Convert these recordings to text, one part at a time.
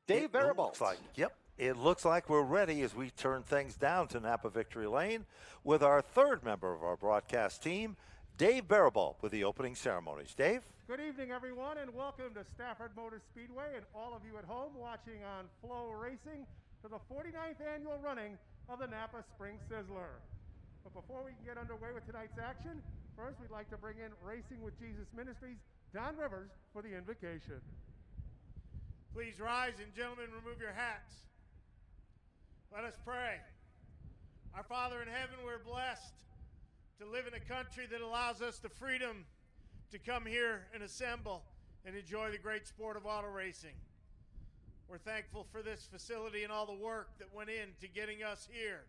Dave Barabalt. It looks like we're ready as we turn things down to Napa Victory Lane with our third member of our broadcast team, Dave Barabalt, with the opening ceremonies. Dave? Good evening, everyone, and welcome to Stafford Motor Speedway and all of you at home watching on Flow Racing for the 49th annual running of the Napa Spring Sizzler. But before we can get underway with tonight's action, first we'd like to bring in Racing with Jesus Ministries' Don Rivers for the invocation. Please rise, and gentlemen, remove your hats. Let us pray. Our Father in heaven, we're blessed to live in a country that allows us the freedom to come here and assemble and enjoy the great sport of auto racing. We're thankful for this facility and all the work that went into getting us here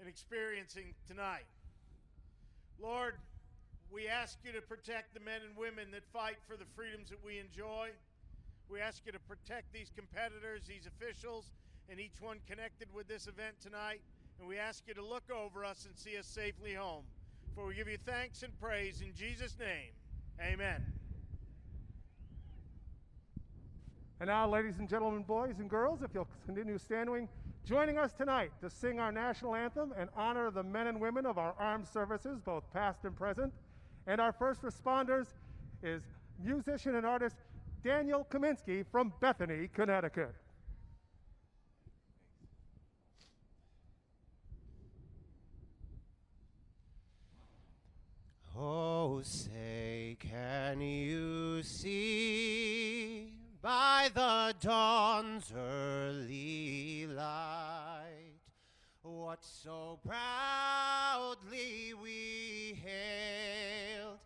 and experiencing tonight. Lord, we ask you to protect the men and women that fight for the freedoms that we enjoy. We ask you to protect these competitors, these officials, and each one connected with this event tonight. And we ask you to look over us and see us safely home. For we give you thanks and praise in Jesus' name. Amen. And now, ladies and gentlemen, boys and girls, if you'll continue standing, joining us tonight to sing our national anthem and honor the men and women of our armed services, both past and present, and our first responders is musician and artist Daniel Kaminsky from Bethany, Connecticut. Oh, say, can you see by the dawn's early light what so proudly we hailed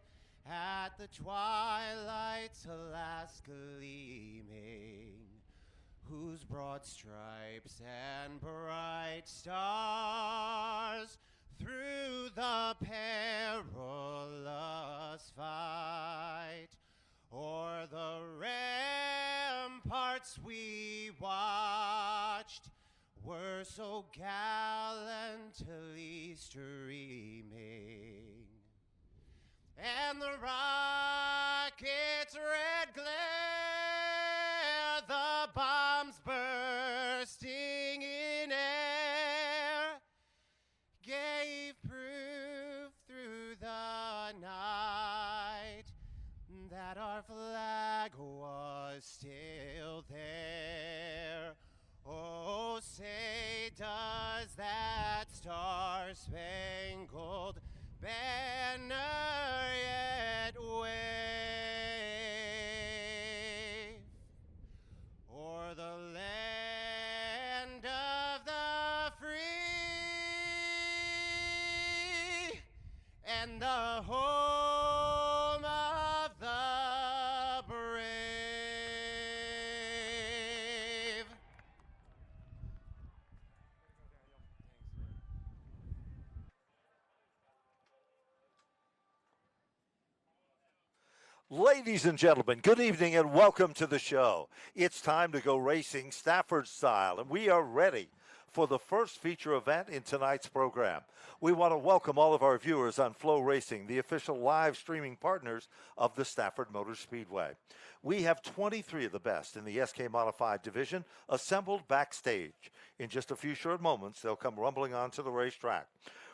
at the twilight's last gleaming, whose broad stripes and bright stars through the perilous fight o'er the ramparts we watched were so gallantly streaming, and the rocket's red glare, the bombs bursting in air, gave proof through the night that our flag was still there. Oh, say, does that star-spangled banner yet wave o'er the land of the free and the home of the brave? Ladies and gentlemen, good evening and welcome to the show. It's time to go racing Stafford style, and we are ready for the first feature event in tonight's program. We want to welcome all of our viewers on Flow Racing, the official live streaming partners of the Stafford Motor Speedway. We have 23 of the best in the SK Modified division assembled backstage. In just a few short moments, they'll come rumbling onto the racetrack.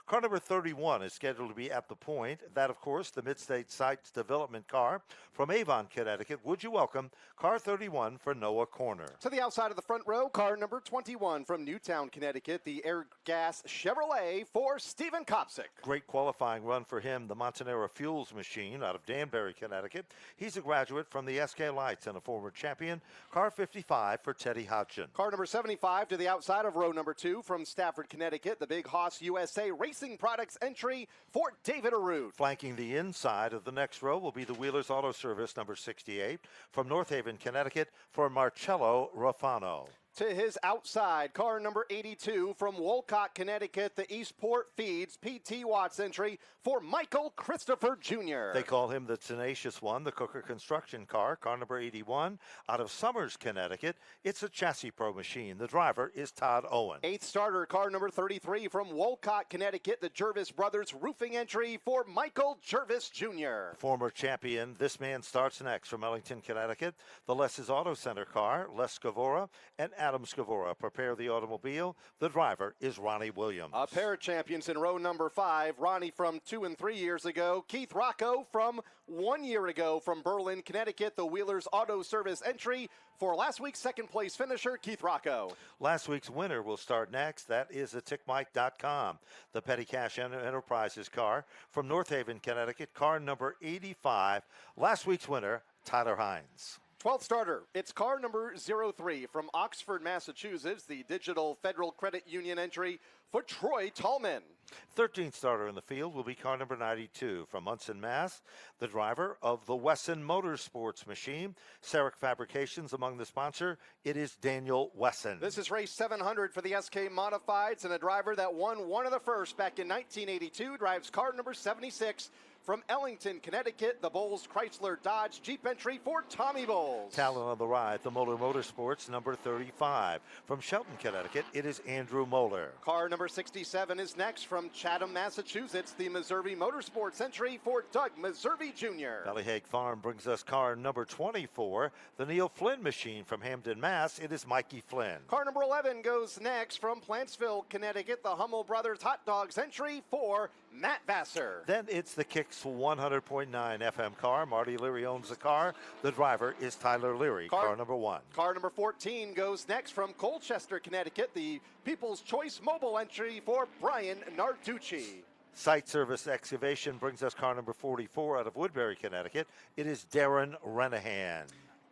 Car number 31 is scheduled to be at the point. That, of course, the Midstate Sites Development car from Avon, Connecticut. Would you welcome car 31 for Noah Corner? To the outside of the front row, car number 21 from Newtown, Connecticut, the Air Gas Chevrolet for Stephen Kopsick. Great qualifying run for him, the Montanera Fuels machine out of Danbury, Connecticut. He's a graduate from the SK Lights and a former champion. Car 55 for Teddy Hodgson. Car number 75 to the outside of row number 2 from Stafford, Connecticut, the Big Hoss USA Racing Products entry for David Arude. Flanking the inside of the next row will be the Wheelers Auto Service number 68 from North Haven, Connecticut for Marcello Raffano. To his outside, car number 82 from Wolcott, Connecticut, the Eastport Feeds PT Watts entry for Michael Christopher Jr. They call him the Tenacious One, the Cooker Construction car number 81, out of Somers, Connecticut. It's a Chassis Pro machine. The driver is Todd Owen. 8th starter, car number 33 from Wolcott, Connecticut, the Jervis Brothers roofing entry for Michael Jervis Jr. Former champion, this man starts next from Ellington, Connecticut. The Less's Auto Center car, Les Scavora and Adam Scavora prepare the automobile. The driver is Ronnie Williams. A pair of champions in row number 5. Ronnie from 2 and 3 years ago. Keith Rocco from 1 year ago from Berlin, Connecticut. The Wheelers Auto Service entry for last week's second place finisher, Keith Rocco. Last week's winner will start next. That is the TickMike.com. The Petty Cash Enterprises car from North Haven, Connecticut. Car number 85. Last week's winner, Tyler Hines. 12th starter, it's car number 03 from Oxford, Massachusetts, the Digital Federal Credit Union entry for Troy Tallman. 13th starter in the field will be car number 92 from Munson, Mass. The driver of the Wesson Motorsports machine. Sarek Fabrications among the sponsor. It is Daniel Wesson. This is race 700 for the SK Modifieds, and a driver that won one of the first back in 1982 drives car number 76 from Ellington, Connecticut, the Bowles Chrysler Dodge Jeep entry for Tommy Bowles. Talent on the ride, the Moeller Motorsports, number 35. From Shelton, Connecticut, it is Andrew Moeller. Car number 67 is next from Chatham, Massachusetts, the Missouri Motorsports entry for Doug Missouri Jr. Ballyhaig Farm brings us car number 24, the Neil Flynn machine from Hamden, Mass. It is Mikey Flynn. Car number 11 goes next from Plantsville, Connecticut, the Hummel Brothers Hot Dogs entry for Matt Vassar. Then it's the Kicks 100.9 FM car. Marty Leary owns the car. The driver is Tyler Leary, car number 1. Car number 14 goes next from Colchester, Connecticut, the People's Choice Mobile entry for Brian Narducci. Site Service Excavation brings us car number 44 out of Woodbury, Connecticut. It is Darren Renahan.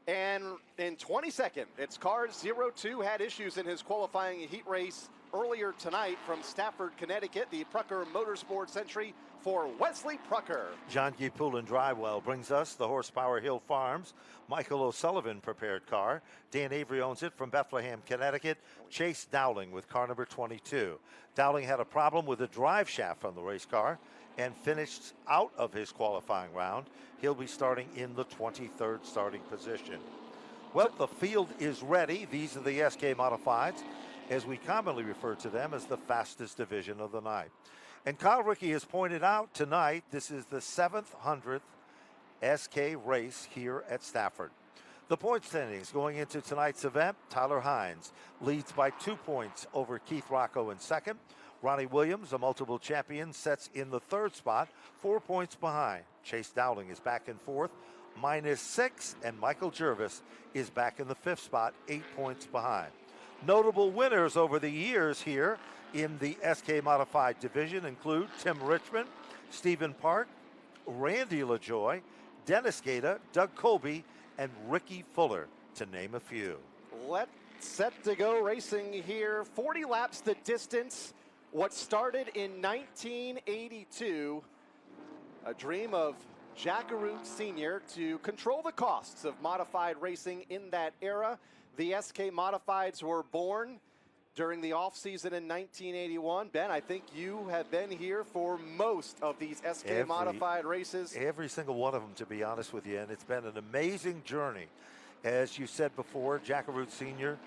And in 22nd, it's car 02, had issues in his qualifying heat race earlier tonight from Stafford, Connecticut, the Prucker Motorsports entry for Wesley Prucker. John G. Poulin Drywell brings us the Horsepower Hill Farms Michael O'Sullivan prepared car. Dan Avery owns it from Bethlehem, Connecticut. Chase Dowling with car number 22. Dowling had a problem with the drive shaft on the race car and finished out of his qualifying round. He'll be starting in the 23rd starting position. Well, the field is ready. These are the SK Modifieds, as we commonly refer to them as the fastest division of the night. And Kyle Rickey has pointed out tonight, this is the 700th SK race here at Stafford. The point standings going into tonight's event, Tyler Hines leads by 2 points over Keith Rocco in second. Ronnie Williams, a multiple champion, sets in the third spot, 4 points behind. Chase Dowling is back in fourth, -6, and Michael Jervis is back in the fifth spot, 8 points behind. Notable winners over the years here in the SK Modified division include Tim Richmond, Stephen Park, Randy LaJoy, Dennis Gata, Doug Colby, and Ricky Fuller, to name a few. Let's set to go racing here. 40 laps the distance. What started in 1982, a dream of Jackaroo Sr. to control the costs of modified racing in that era. The SK Modifieds were born during the off-season in 1981. Ben, I think you have been here for most of these SK Modified races. Every single one of them, to be honest with you, and it's been an amazing journey. As you said before, Jackaroo Sr.,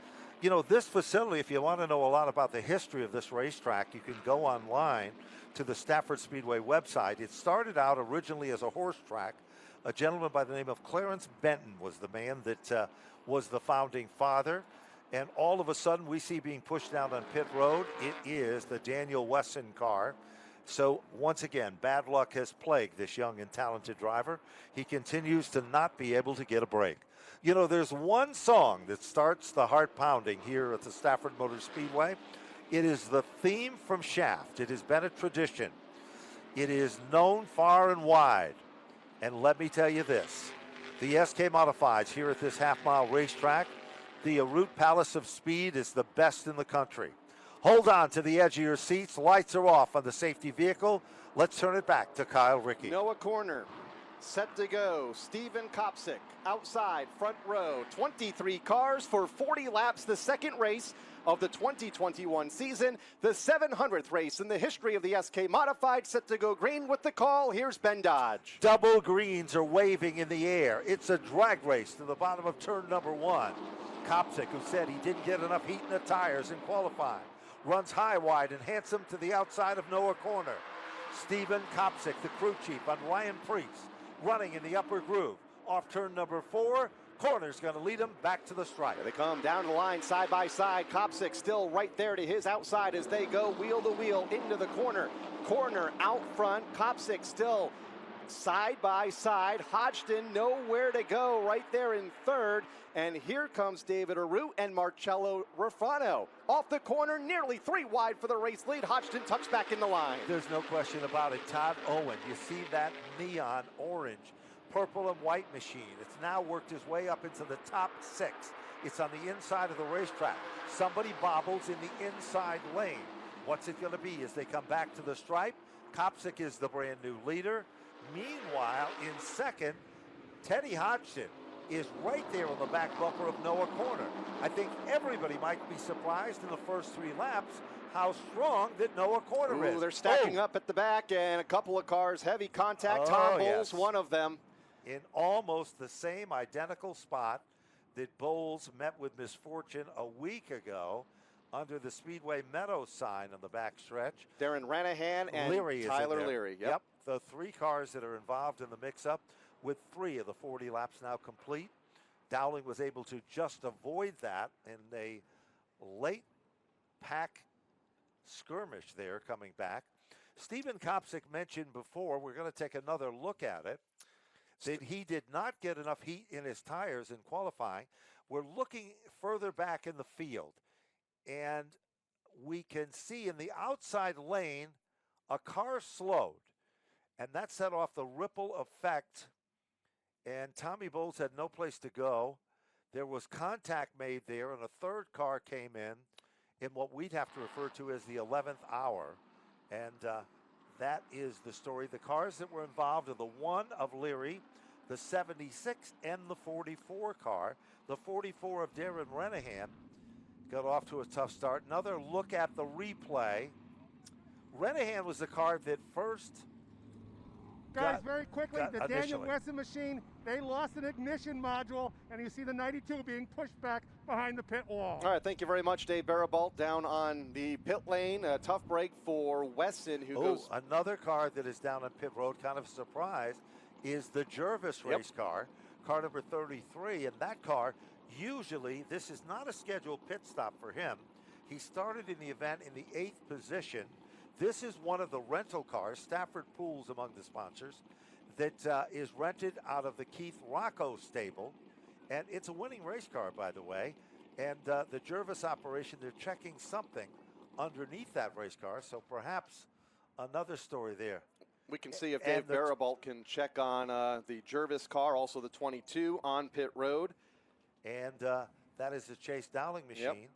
you know, this facility, if you want to know a lot about the history of this racetrack, you can go online to the Stafford Speedway website. It started out originally as a horse track. A gentleman by the name of Clarence Benton was the man that was the founding father. And all of a sudden, we see being pushed down on pit road, it is the Daniel Wesson car. So once again, bad luck has plagued this young and talented driver. He continues to not be able to get a break. You know, there's one song that starts the heart pounding here at the Stafford Motor Speedway. It is the theme from Shaft. It has been a tradition. It is known far and wide. And let me tell you this, the SK Modifieds here at this half-mile racetrack, the Route Palace of Speed is the best in the country. Hold on to the edge of your seats. Lights are off on the safety vehicle. Let's turn it back to Kyle Rickey. Noah Corner Set to go, Steven Kopsick, outside, front row, 23 cars for 40 laps, the second race of the 2021 season, the 700th race in the history of the SK Modified. Set to go green with the call. Here's Ben Dodge. Double greens are waving in the air. It's a drag race to the bottom of turn number 1. Kopsick, who said he didn't get enough heat in the tires in qualifying, runs high, wide, and handsome to the outside of Noah Corner. Steven Kopsick, the crew chief on Ryan Priest, running in the upper groove. Off turn number 4, Corner's going to lead him back to the stripe. Here they come down the line side by side. Kopsick still right there to his outside as they go wheel to wheel into the corner. Corner out front. Kopsick still side by side. Hodgson nowhere to go right there in third. And here comes David Aru and Marcello Rafano. Off the corner, nearly 3 wide for the race lead. Hodgson tucks back in the line. There's no question about it. Todd Owen, you see that neon orange, purple and white machine. It's now worked his way up into the top 6. It's on the inside of the racetrack. Somebody bobbles in the inside lane. What's it going to be as they come back to the stripe? Kopsick is the brand new leader. Meanwhile, in second, Teddy Hodgson is right there on the back bumper of Noah Corner. I think everybody might be surprised in the first 3 laps how strong that Noah Corner is. They're stacking up at the back, and a couple of cars, heavy contact. Tom Bowles, one of them. In almost the same identical spot that Bowles met with misfortune a week ago under the Speedway Meadows sign on the back stretch. Darren Ranahan and Leary Tyler Leary. Yep, the 3 cars that are involved in the mix-up, with 3 of the 40 laps now complete. Dowling was able to just avoid that in a late pack skirmish there coming back. Stephen Kopsick mentioned before, we're going to take another look at it, that he did not get enough heat in his tires in qualifying. We're looking further back in the field, and we can see in the outside lane a car slowed, and that set off the ripple effect, and Tommy Bowles had no place to go. There was contact made there, and a third car came in what we'd have to refer to as the 11th hour, and that is the story. The cars that were involved are the 1 of Leary, the 76, and the 44 car. The 44 of Darren Ranahan got off to a tough start. Another look at the replay. Ranahan was the car that first Guys, very quickly, the Daniel initially. Wesson machine, they lost an ignition module, and you see the 92 being pushed back behind the pit wall. All right, thank you very much, Dave Barabalt, down on the pit lane. A tough break for Wesson, who goes... Another car that is down on pit road, kind of a surprise, is the Jervis race car number 33, and that car, usually, this is not a scheduled pit stop for him. He started in the event in the 8th position. This is one of the rental cars, Stafford Pools among the sponsors, that is rented out of the Keith Rocco stable. And it's a winning race car, by the way. And the Jervis operation, they're checking something underneath that race car. So perhaps another story there. We can see if Dave Barabalt can check on the Jervis car, also the 22 on pit road. And that is the Chase Dowling machine.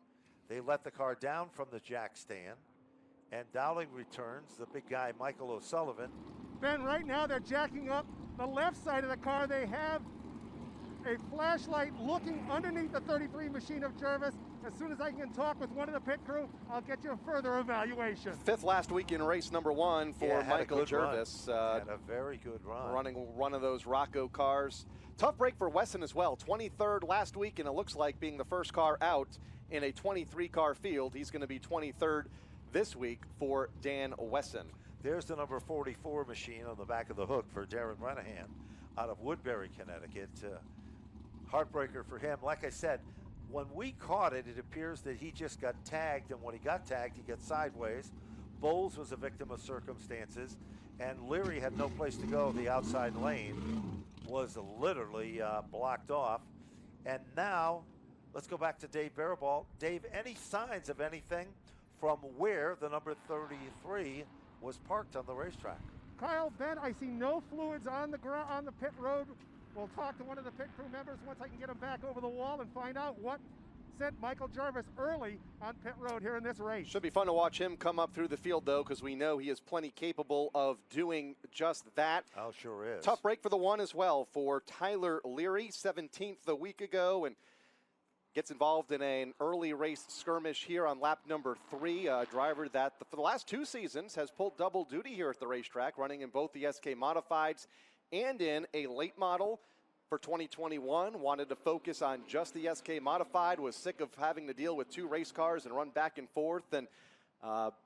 They let the car down from the jack stand. And Dowling returns, the big guy, Michael O'Sullivan. Ben, right now they're jacking up the left side of the car. They have a flashlight looking underneath the 33 machine of Jervis. As soon as I can talk with one of the pit crew, I'll get you a further evaluation. 5th last week in race number 1 for Michael Jervis. Had a very good run. Running one of those Rocco cars. Tough break for Wesson as well. 23rd last week, and it looks like being the first car out in a 23-car field. He's going to be 23rd this week for Dan Wesson. There's the number 44 machine on the back of the hook for Darren Ranahan out of Woodbury, Connecticut. Heartbreaker for him. Like I said, when we caught it, it appears that he just got tagged, and when he got tagged, he got sideways. Bowles was a victim of circumstances, and Leary had no place to go. The outside lane was literally blocked off. And now, let's go back to Dave Barabalt. Dave, any signs of anything from where the number 33 was parked on the racetrack? Kyle, Ben, I see no fluids on the on the pit road. We'll talk to one of the pit crew members once I can get him back over the wall and find out what sent Michael Jarvis early on pit road here in this race. Should be fun to watch him come up through the field, though, because we know he is plenty capable of doing just that. Oh, sure is. Tough break for the one as well for Tyler Leary, 17th a week ago, and gets involved in an early race skirmish here on lap number 3. A driver that for the last 2 seasons has pulled double duty here at the racetrack, running in both the SK Modifieds and in a late model for 2021. Wanted to focus on just the SK Modified, was sick of having to deal with 2 race cars and run back and forth, and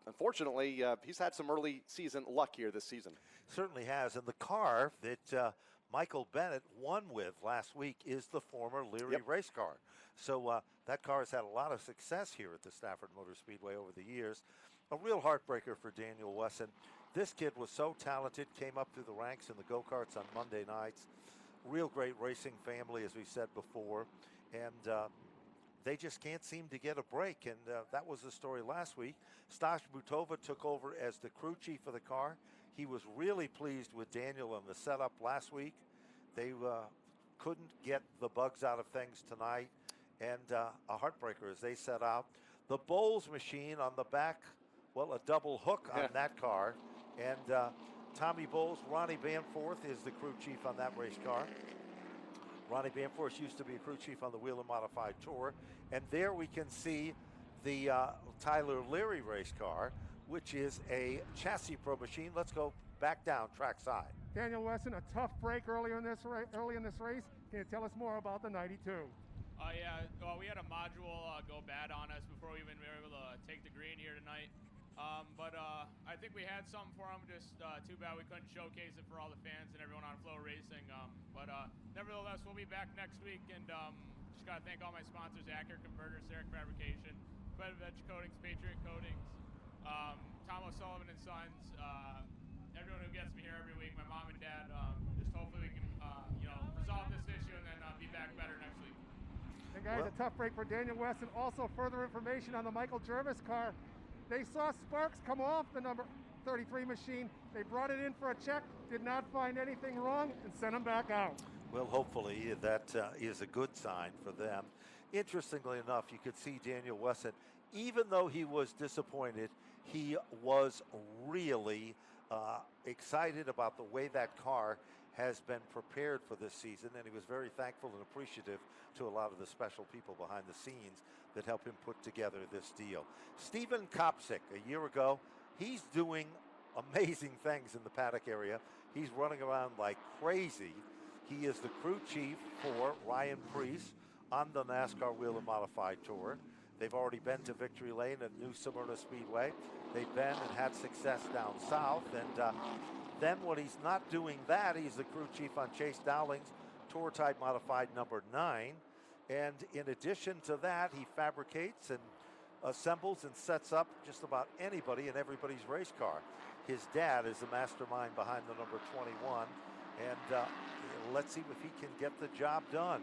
unfortunately, he's had some early season luck here this season. Certainly has, and the car that Michael Bennett won with last week is the former Leary race car. So that car has had a lot of success here at the Stafford Motor Speedway over the years. A real heartbreaker for Daniel Wesson. This kid was so talented, came up through the ranks in the go-karts on Monday nights. Real great racing family, as we said before, and they just can't seem to get a break, and that was the story last week. Stas Butova took over as the crew chief of the car. He was really pleased with Daniel in the setup last week. They couldn't get the bugs out of things tonight, and a heartbreaker as they set out. The Bowles machine on the back, well, a double hook on that car, and Tommy Bowles, Ronnie Banforth is the crew chief on that race car. Ronnie Banforth used to be a crew chief on the Wheel and Modified Tour. And there we can see the Tyler Leary race car, which is a chassis pro machine. Let's go back down trackside. Daniel Wesson, a tough break early in this race. Can you tell us more about the 92? Yeah, well, we had a module go bad on us before we even were able to take the green here tonight. But I think we had something for him, just too bad we couldn't showcase it for all the fans and everyone on Flow Racing. But nevertheless, we'll be back next week, and just got to thank all my sponsors, Accurate Converters, Seric Fabrication, Competitive Edge Coatings, Patriot Coatings, Tom O'Sullivan and Sons, everyone who gets me here every week, my mom and dad. Just hopefully we can resolve this issue and then be back better next week. And guys, a tough break for Daniel Wesson. Also, further information on the Michael Jarvis car. They saw sparks come off the number 33 machine. They brought it in for a check, did not find anything wrong, and sent them back out. Well, hopefully that is a good sign for them. Interestingly enough, you could see Daniel Wesson, even though he was disappointed, he was really excited about the way that car has been prepared for this season, and he was very thankful and appreciative to a lot of the special people behind the scenes that helped him put together this deal. Stephen Kopsick, a year ago, he's doing amazing things in the paddock area. He's running around like crazy. He is the crew chief for Ryan Preece on the NASCAR Wheel and Modified Tour. They've already been to Victory Lane at New Smyrna Speedway. They've been and had success down south, and then when he's not doing that, he's the crew chief on Chase Dowling's Tour Type Modified number 9. And in addition to that, he fabricates and assembles and sets up just about anybody and everybody's race car. His dad is the mastermind behind the number 21. And let's see if he can get the job done.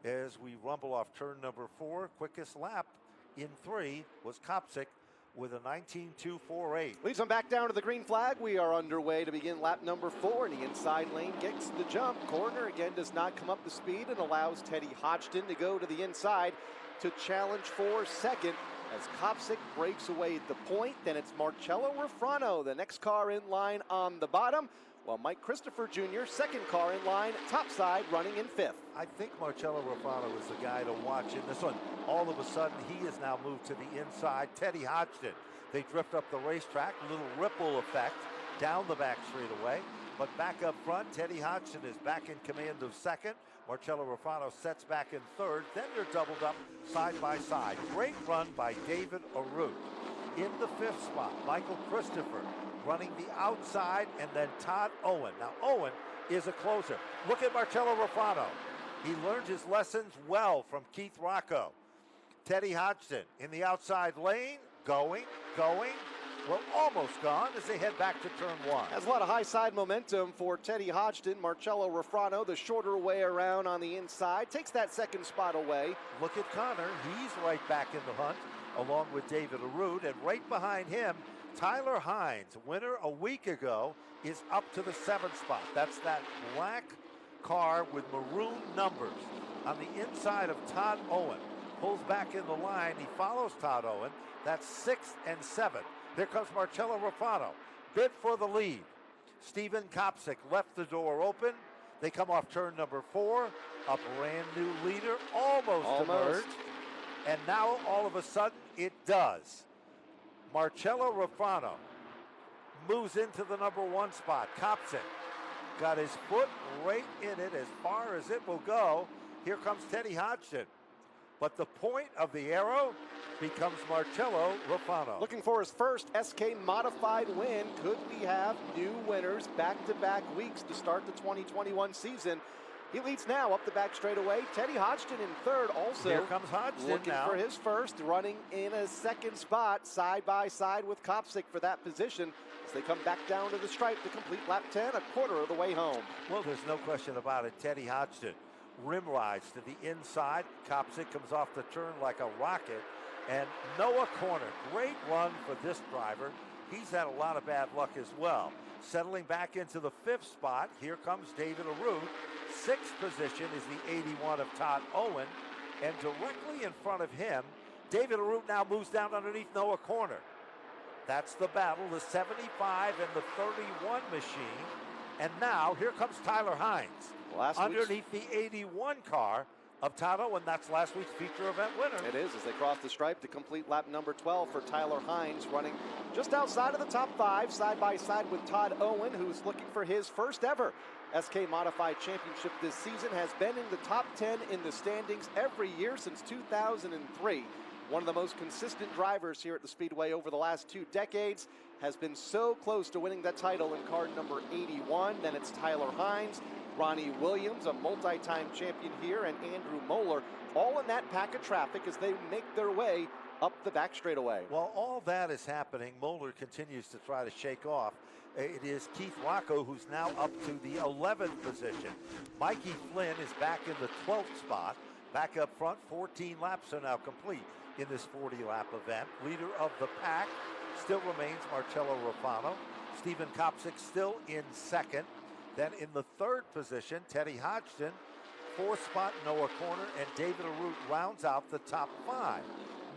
As we rumble off turn number 4, quickest lap in 3 was Kopsick with a 19.248. Leads them back down to the green flag. We are underway to begin lap number 4, and the inside lane gets the jump. Corner again does not come up to speed and allows Teddy Hodgson to go to the inside to challenge for second as Kopsick breaks away at the point. Then it's Marcello Refrano, the next car in line on the bottom, while Mike Christopher Jr., second car in line, topside, running in 5th. I think Marcello Refrano is the guy to watch in this one. All of a sudden, he has now moved to the inside. Teddy Hodgson, they drift up the racetrack, little ripple effect down the back straightaway. But back up front, Teddy Hodgson is back in command of second. Marcello Refrano sets back in third. Then they're doubled up side by side. Great run by David Arute. In the 5th spot, Michael Christopher running the outside, and then Todd Owen. Now, Owen is a closer. Look at Marcello Refrano. He learned his lessons well from Keith Rocco. Teddy Hodgson in the outside lane, going, well, almost gone as they head back to turn 1. Has a lot of high side momentum for Teddy Hodgson. Marcello Refrano, the shorter way around on the inside, takes that second spot away. Look at Connor. He's right back in the hunt, along with David Arute, and right behind him, Tyler Hines, winner a week ago, is up to the 7th spot. That's that black car with maroon numbers on the inside of Todd Owen. pulls back in the line. He follows Todd Owen. That's 6th and 7th. Here comes Marcello Rufano. Bid for the lead. Steven Kopsick left the door open. They come off turn number 4. A brand new leader almost emerged. And now all of a sudden it does. Marcello Rufano moves into the number 1 spot. Kopsick got his foot right in it as far as it will go. Here comes Teddy Hodgson. But the point of the arrow becomes Marcello Rufano. Looking for his first SK modified win. Could we have new winners back-to-back weeks to start the 2021 season? He leads now up the back straightaway. Teddy Hodgson in third also. Here comes Hodgson looking now for his first, running in a second spot, side by side with Kopsick for that position as they come back down to the stripe to complete lap 10, a quarter of the way home. Well, there's no question about it. Teddy Hodgson rim rides to the inside. Kopsick comes off the turn like a rocket. And Noah Corner, great run for this driver. He's had a lot of bad luck as well. Settling back into the 5th spot, here comes David Arute. 6th position is the 81 of Todd Owen. And directly in front of him, David Arute now moves down underneath Noah Corner. That's the battle, the 75 and the 31 machine. And now here comes Tyler Hines underneath the 81 car of Todd Owen. That's last week's feature event winner. It is, as they cross the stripe to complete lap number 12 for Tyler Hines, running just outside of the top 5, side by side with Todd Owen, who's looking for his first ever SK Modified Championship this season. Has been in the top 10 in the standings every year since 2003. One of the most consistent drivers here at the Speedway over the last 2 decades. Has been so close to winning that title in car number 81. Then it's Tyler Hines, Ronnie Williams, a multi-time champion here, and Andrew Moeller, all in that pack of traffic as they make their way up the back straightaway. While all that is happening, Moeller continues to try to shake off. It is Keith Rocco who's now up to the 11th position. Mikey Flynn is back in the 12th spot. Back up front, 14 laps are now complete in this 40-lap event. Leader of the pack still remains Marcello Rufano. Steven Kopsick still in 2nd. Then in the 3rd position, Teddy Hodgson. 4th spot, Noah Corner, and David Arute rounds out the top 5.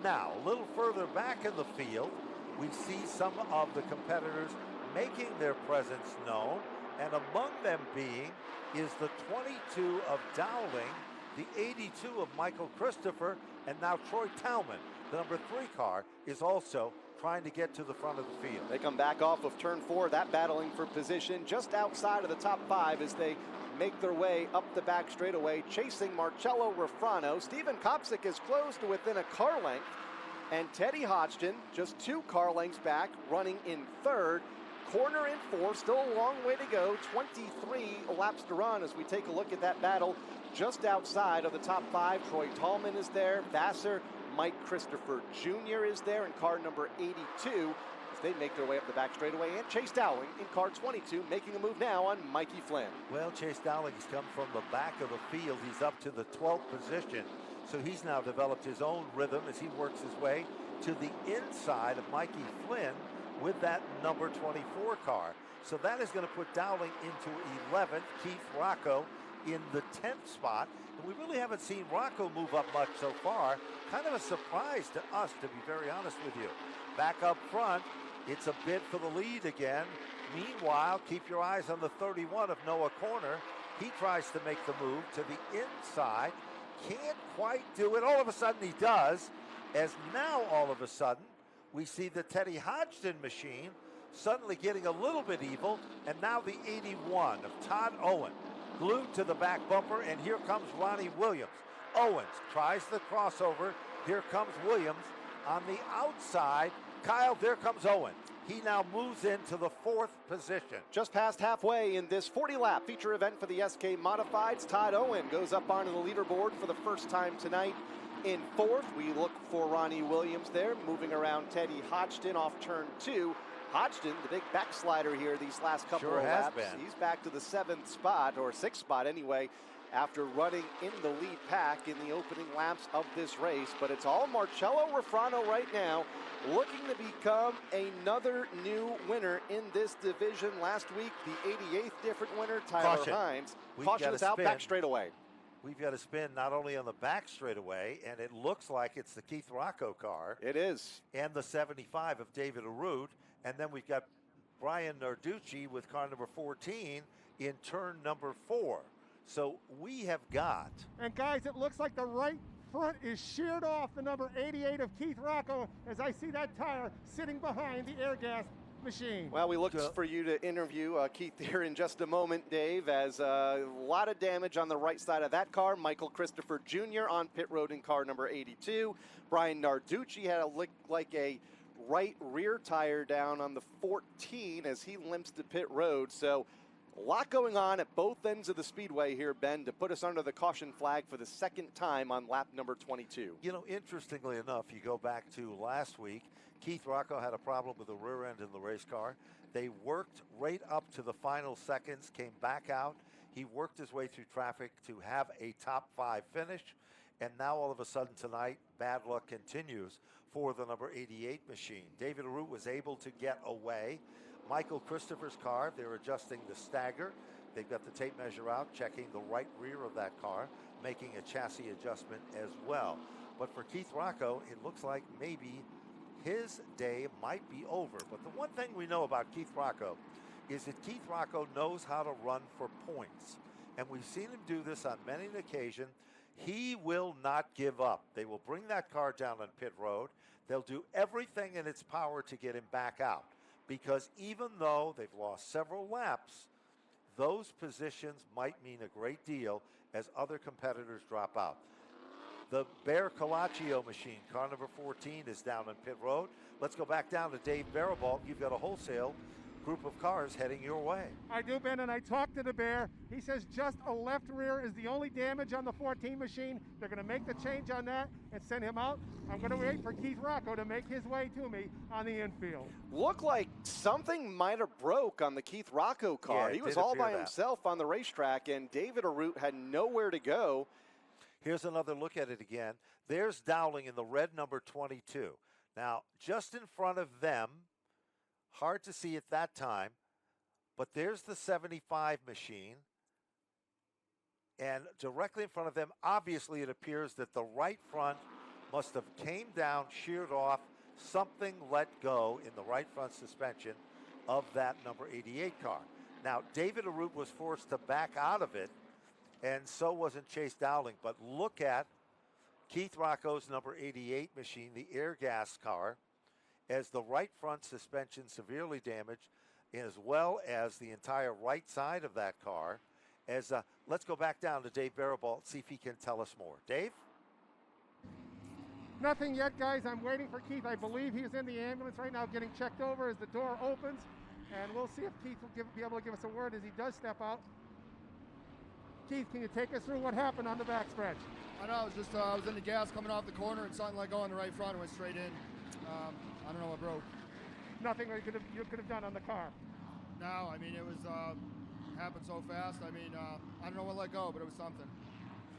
Now, a little further back in the field, we see some of the competitors making their presence known, and among them being is the 22 of Dowling, the 82 of Michael Christopher, and now Troy Talman, the number 3 car, is also trying to get to the front of the field. They come back off of turn 4, that battling for position just outside of the top 5 as they make their way up the back straightaway, chasing Marcello Rufano. Steven Kopsick is close to within a car length, and Teddy Hodgson just 2 car lengths back, running in 3rd. Corner in 4, still a long way to go, 23 laps to run as we take a look at that battle just outside of the top 5. Troy Tallman is there, Vassar, Mike Christopher Jr. is there in car number 82 as they make their way up the back straightaway, and Chase Dowling in car 22 making a move now on Mikey Flynn. Well, Chase Dowling has come from the back of the field. He's up to the 12th position, so he's now developed his own rhythm as he works his way to the inside of Mikey Flynn with that number 24 car. So that is going to put Dowling into 11th, Keith Rocco in the 10th spot. And we really haven't seen Rocco move up much so far. Kind of a surprise to us, to be very honest with you. Back up front, it's a bid for the lead again. Meanwhile, keep your eyes on the 31 of Noah Corner. He tries to make the move to the inside. Can't quite do it. All of a sudden he does, as now all of a sudden we see the Teddy Hodgson machine suddenly getting a little bit evil, and now the 81 of Todd Owen glued to the back bumper, and here comes Ronnie Williams. Owens tries the crossover. Here comes Williams on the outside. Kyle, there comes Owen. He now moves into the 4th position. Just past halfway in this 40-lap feature event for the SK Modifieds, Todd Owen goes up onto the leaderboard for the first time tonight. In 4th, we look for Ronnie Williams there, moving around Teddy Hodgson off turn 2. Hodgson, the big backslider here these last couple of laps. He's back to the 7th spot, or 6th spot anyway, after running in the lead pack in the opening laps of this race. But it's all Marcello Rufano right now, looking to become another new winner in this division. Last week, the 88th different winner, Tyler Hines. Caution is out back straightaway. we've got a spin not only on the back straightaway, and it looks like it's the Keith Rocco car. It is. And the 75 of David Arute. And then we've got Brian Narducci with car number 14 in turn number 4. So we have got. And guys, it looks like the right front is sheared off the number 88 of Keith Rocco as I see that tire sitting behind the air gas machine. Well, we look for you to interview Keith here in just a moment, Dave, as a lot of damage on the right side of that car. Michael Christopher Jr. on pit road in car number 82. Brian Narducci had like a right rear tire down on the 14 as he limps to pit road. So a lot going on at both ends of the speedway here, Ben, to put us under the caution flag for the second time on lap number 22. You know, interestingly enough, you go back to last week, Keith Rocco had a problem with the rear end in the race car. They worked right up to the final seconds, came back out. He worked his way through traffic to have a top 5 finish. And now all of a sudden tonight, bad luck continues for the number 88 machine. David Arute was able to get away. Michael Christopher's car, they're adjusting the stagger. They've got the tape measure out, checking the right rear of that car, making a chassis adjustment as well. But for Keith Rocco, it looks like maybe his day might be over. But the one thing we know about Keith Rocco is that Keith Rocco knows how to run for points. And we've seen him do this on many an occasion. He will not give up. They will bring that car down on pit road. They'll do everything in its power to get him back out. Because even though they've lost several laps, those positions might mean a great deal as other competitors drop out. The Bear Colaccio machine, car number 14, is down on pit road. Let's go back down to Dave Barabalt. You've got a wholesale group of cars heading your way. I do, Ben, and I talked to the Bear. He says just a left rear is the only damage on the 14 machine. They're going to make the change on that and send him out. I'm going to wait for Keith Rocco to make his way to me on the infield. Looked like something might have broke on the Keith Rocco car. Yeah, he was all by himself on the racetrack, and David Arute had nowhere to go. Here's another look at it again. There's Dowling in the red number 22. Now, just in front of them, hard to see at that time, but there's the 75 machine. And directly in front of them, obviously it appears that the right front must have came down, sheared off, something let go in the right front suspension of that number 88 car. Now, David Arute was forced to back out of it, and so wasn't Chase Dowling. But look at Keith Rocco's number 88 machine, the air gas car, as the right front suspension severely damaged, as well as the entire right side of that car. As let's go back down to Dave Barabalt, see if he can tell us more. Dave? Nothing yet, guys. I'm waiting for Keith. I believe he's in the ambulance right now getting checked over as the door opens. And we'll see if Keith will be able to give us a word as he does step out. Keith, can you take us through what happened on the backstretch? I know, it was just, I was in the gas coming off the corner and something let go on the right front and went straight in. I don't know what broke. Nothing you could have done on the car. No, I mean, it was, happened so fast. I mean, I don't know what let go, but it was something.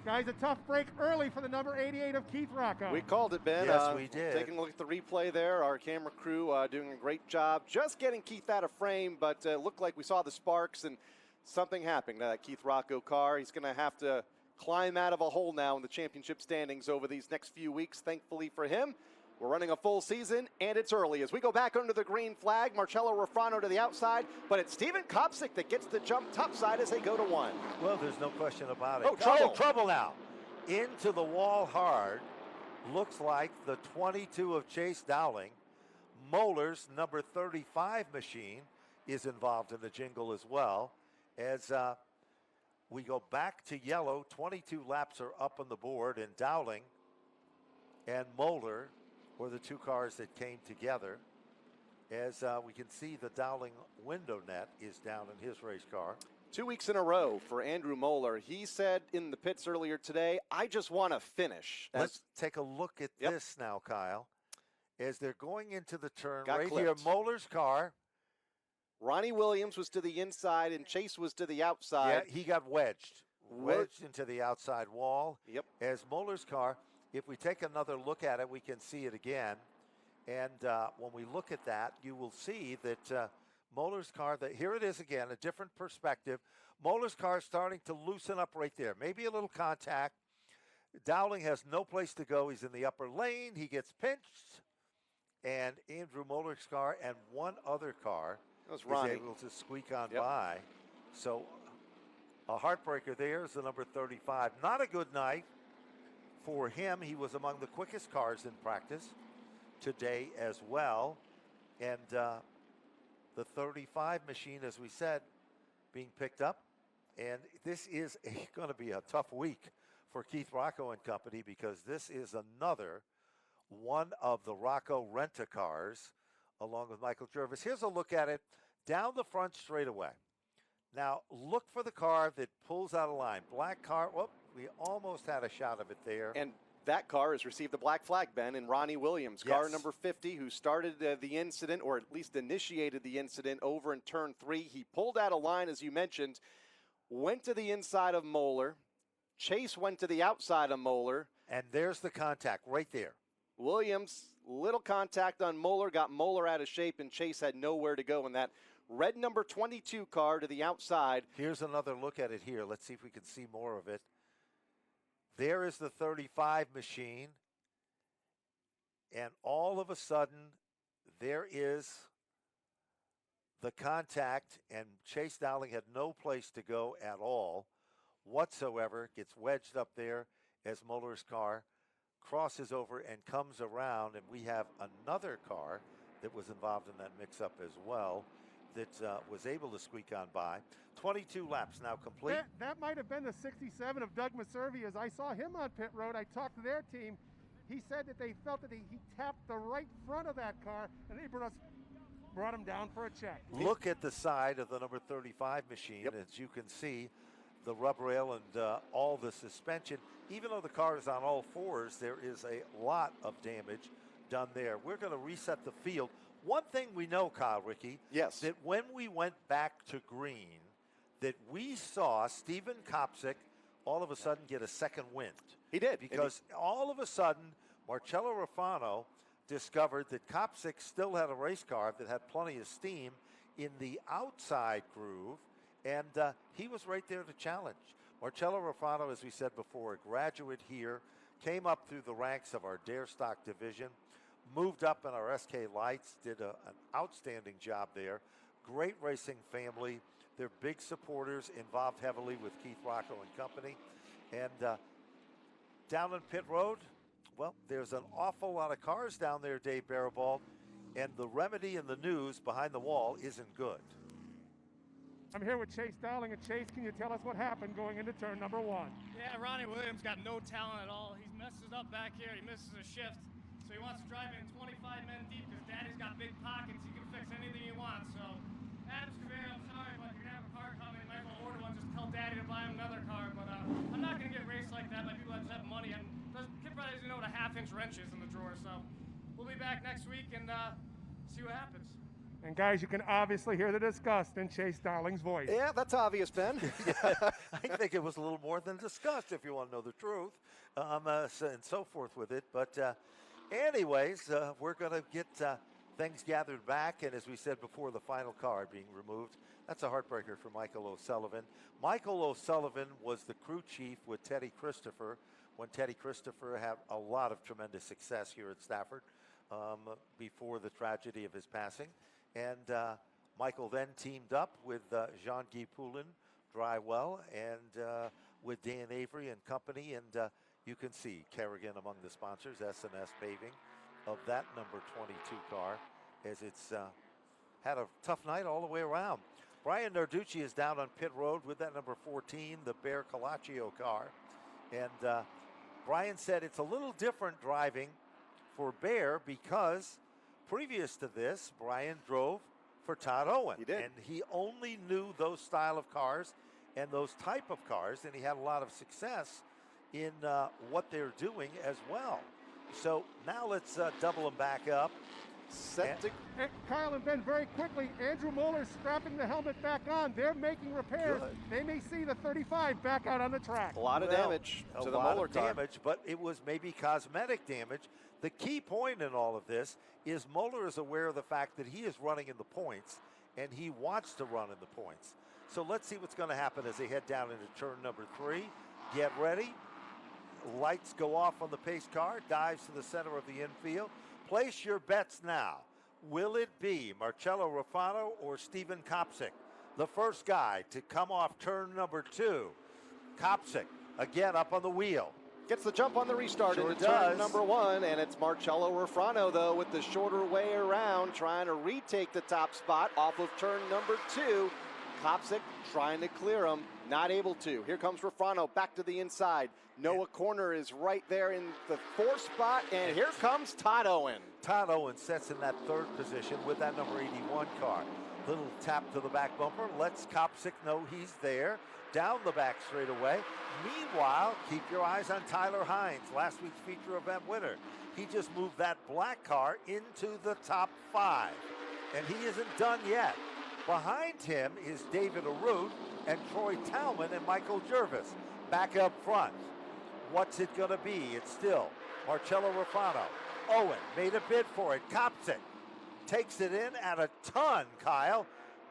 Guys, a tough break early for the number 88 of Keith Rocco. We called it, Ben. Yes, we did. Taking a look at the replay there, our camera crew doing a great job just getting Keith out of frame, but looked like we saw the sparks and something happened to that Keith Rocco car. He's going to have to climb out of a hole now in the championship standings over these next few weeks, thankfully for him. We're running a full season, and it's early. As we go back under the green flag, Marcello Refrano to the outside, but it's Steven Kopsick that gets the jump topside as they go to one. Well, there's no question about it. Oh, trouble. Trouble now. Into the wall hard. Looks like the 22 of Chase Dowling. Moeller's number 35 machine is involved in the jingle as well. As we go back to yellow, 22 laps are up on the board, and Dowling and Moeller were the two cars that came together. As we can see, the Dowling window net is down in his race car. 2 weeks in a row for Andrew Moeller. He said in the pits earlier today, I just want to finish. Let's take a look at this now, Kyle. As they're going into the turn, Got right clipped. here, Moeller's car. Ronnie Williams was to the inside and Chase was to the outside. Yeah, he got wedged into the outside wall. Yep. As Moeller's car, if we take another look at it, we can see it again. And when we look at that, you will see that Moeller's car, here it is again, a different perspective. Moeller's car is starting to loosen up right there. Maybe a little contact. Dowling has no place to go. He's in the upper lane. He gets pinched. And Andrew Moeller's car and one other car is able to squeak on by. So a heartbreaker there is the number 35. Not a good night for him. He was among the quickest cars in practice today as well. And the 35 machine, as we said, being picked up. And this is going to be a tough week for Keith Rocco and company, because this is another one of the Rocco rent-a-cars along with Michael Jervis. Here's a look at it down the front straightaway. Now, look for the car that pulls out of line. Black car. Whoop, we almost had a shot of it there. And that car has received the black flag, Ben, and Ronnie Williams, car number 50, who started the incident, or at least initiated the incident over in turn 3. He pulled out of line, as you mentioned, went to the inside of Moeller. Chase went to the outside of Moeller. And there's the contact right there. Williams, little contact on Moeller, got Moeller out of shape, and Chase had nowhere to go in that red number 22 car to the outside. Here's another look at it here. Let's see if we can see more of it. There is the 35 machine. And all of a sudden, there is the contact, and Chase Dowling had no place to go at all whatsoever. Gets wedged up there as Moeller's car crosses over and comes around, and we have another car that was involved in that mix-up as well that was able to squeak on by. 22 laps now complete. That might have been the 67 of Doug Maservi. As I saw him on pit road, I talked to their team. He said that they felt that he tapped the right front of that car, and they brought him down for a check. Look at the side of the number 35 machine. As you can see, the rub rail and all the suspension. Even though the car is on all fours, there is a lot of damage done there. We're going to reset the field. One thing we know, Kyle, Ricky, that when we went back to green, that we saw Stephen Kopsick all of a sudden get a second wind. He did. Because all of a sudden, Marcello Ruffano discovered that Kopsick still had a race car that had plenty of steam in the outside groove, and he was right there to challenge. Marcello Ruffano, as we said before, a graduate here, came up through the ranks of our Dare Stock division, moved up in our SK Lights, did an outstanding job there. Great racing family. They're big supporters, involved heavily with Keith Rocco and company. And down on pit road, well, there's an awful lot of cars down there, Dave Barabald, and the remedy in the news behind the wall isn't good. I'm here with Chase Dowling. And Chase, can you tell us what happened going into turn number 1? Yeah, Ronnie Williams got no talent at all. He messes up back here. He misses a shift. So he wants to drive in 25 men deep because Daddy's got big pockets. He can fix anything he wants. So, Adam Scrivener, I'm sorry, but you're going to have a car coming. You might as well order one. Just tell Daddy to buy him another car. But I'm not going to get raced like that by people that just have money. And Kid probably doesn't know what a half-inch wrench is in the drawer. So we'll be back next week and see what happens. And guys, you can obviously hear the disgust in Chase Dowling's voice. Yeah, that's obvious, Ben. I think it was a little more than disgust, if you want to know the truth, and so forth with it. But anyways, we're going to get things gathered back. And as we said before, the final car being removed. That's a heartbreaker for Michael O'Sullivan. Michael O'Sullivan was the crew chief with Teddy Christopher when Teddy Christopher had a lot of tremendous success here at Stafford before the tragedy of his passing. And Michael then teamed up with Jean-Guy Poulin, Drywell, and with Dan Avery and company. And you can see Kerrigan among the sponsors, S&S Paving, of that number 22 car, as it's had a tough night all the way around. Brian Narducci is down on pit road with that number 14, the Bear Calaccio car. And Brian said it's a little different driving for Bear because previous to this, Brian drove for Todd Owen. He did. And he only knew those style of cars and those type of cars, and he had a lot of success in what they're doing as well. So now let's double them back up. And Kyle and Ben, very quickly, Andrew Moeller's strapping the helmet back on. They're making repairs. Good. They may see the 35 back out on the track. A lot of damage to the Moeller car. But it was maybe cosmetic damage. The key point in all of this is Moeller is aware of the fact that he is running in the points, and he wants to run in the points. So let's see what's going to happen as they head down into turn number 3. Get ready. Lights go off on the pace car, dives to the center of the infield. Place your bets now. Will it be Marcello Ruffano or Steven Kopsick? The first guy to come off turn number 2. Kopsick, again up on the wheel. Gets the jump on the restart Sure into does. turn number 1, and it's Marcello Ruffano, though, with the shorter way around, trying to retake the top spot off of turn number 2. Kopsick trying to clear him, not able to. Here comes Ruffano back to the inside. Noah Corner is right there in the 4th spot, and here comes Todd Owen. Todd Owen sets in that 3rd position with that number 81 car. Little tap to the back bumper, lets Kopsick know he's there. Down the back straightaway. Meanwhile, keep your eyes on Tyler Hines, last week's feature event winner. He just moved that black car into the top 5, and he isn't done yet. Behind him is David Arute and Troy Talman and Michael Jervis back up front. What's it going to be? It's still Marcello Ruffano. Owen made a bid for it. Kopsick takes it in at a ton, Kyle,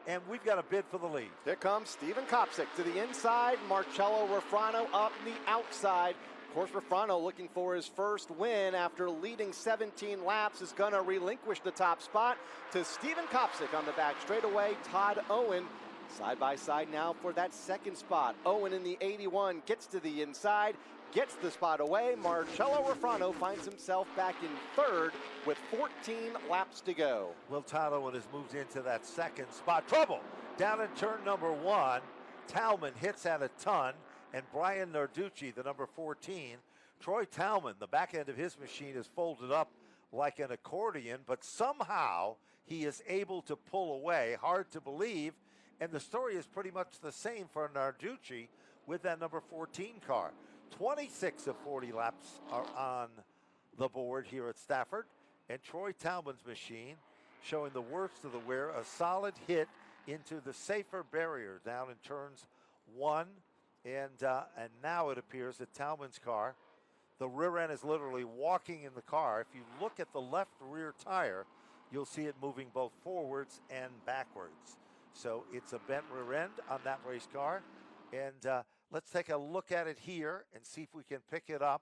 and we've got a bid for the lead. Here comes Steven Kopsick to the inside. Marcello Ruffano up the outside. Of course, Ruffano looking for his first win after leading 17 laps is going to relinquish the top spot to Steven Kopsick on the back straightaway. Todd Owen side by side now for that 2nd spot. Owen in the 81 gets to the inside, gets the spot away. Marcello Ruffano finds himself back in 3rd with 14 laps to go. Well, Todd Owen has moved into that 2nd spot. Trouble down in turn number 1. Talman hits at a ton, and Brian Narducci, the number 14. Troy Talman, the back end of his machine is folded up like an accordion, but somehow he is able to pull away. Hard to believe, and the story is pretty much the same for Narducci with that number 14 car. 26 of 40 laps are on the board here at Stafford, and Troy Talman's machine showing the worst of the wear, a solid hit into the safer barrier down in turns 1, and now it appears that Talman's car, the rear end is literally walking in the car. If you look at the left rear tire, you'll see it moving both forwards and backwards. So it's a bent rear end on that race car, and let's take a look at it here and see if we can pick it up.